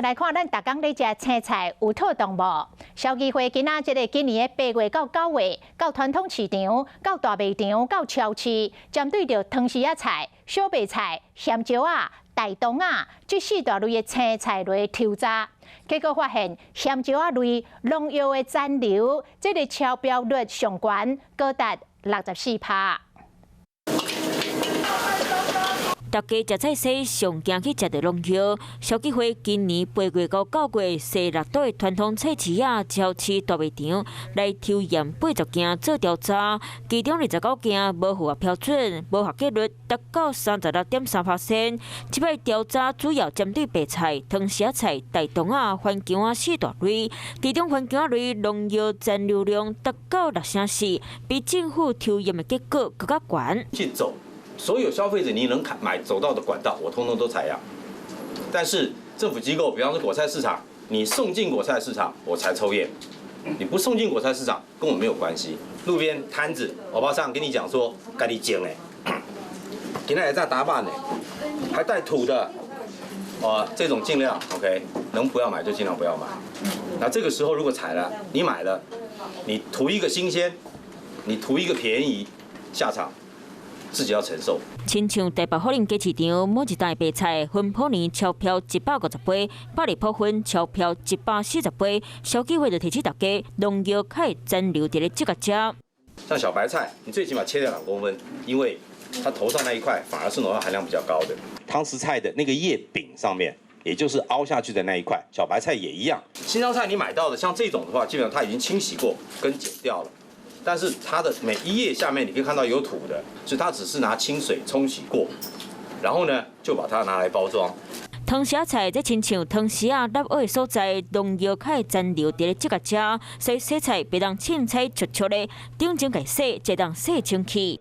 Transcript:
来看咱逐工咧食青菜有妥当无？消基会今仔今年的8月到9月，到传统市场、到大卖场、到超市，针对着汤匙仔菜、小白菜、香蕉啊、大冬啊这4大类的青菜类抽查，结果发现香蕉啊类农药的残留，这个超标率上悬，高达64%。大家食菜时上惊去食到农药。消基会今年8月到9月，西6都的传统菜市啊、超市、大卖场来抽验80件做调查，其中29件无符合标准，无合格率达到36.3%。这摆调查主要针对白菜、汤匙仔菜、大冬啊、番茄啊4大类，其中番茄类农药残留量达到6.4%，比政府抽验的结果更加悬。去走。所有消费者你能走到的管道，我通通都采样。但是政府机构，比方说果菜市场，你送进果菜市场，我才抽验；你不送进果菜市场，跟我没有关系。路边摊子，欧巴桑跟你讲说，该你捡哎，今天还在打扮呢，还带土的，这种尽量 OK， 能不要买就尽量不要买。那这个时候如果采了，你买了，你图一个新鲜，你图一个便宜，下场。自己要承受。亲像台北福林街市场，每一袋白菜分普年钞票150杯，百里普分钞票140杯。消基会就提醒大家，农药较会残留伫咧这个食。像小白菜，你最起码切掉2公分，因为它头上那一块反而是农药含量比较高的。汤匙菜的那个叶柄上面，也就是凹下去的那一块，小白菜也一样。新香菜你买到的像这种的话，基本上它已经清洗过，根剪掉了。但是它的每一页下面你可以看到有土的，所以它只是拿清水冲洗过，然后呢就把它拿来包装。汤匙菜这亲像汤匙啊，落尾的所在，农药较会残留伫咧这个食，所以洗菜别当凊彩灼灼的，顶前给洗，再当洗清气。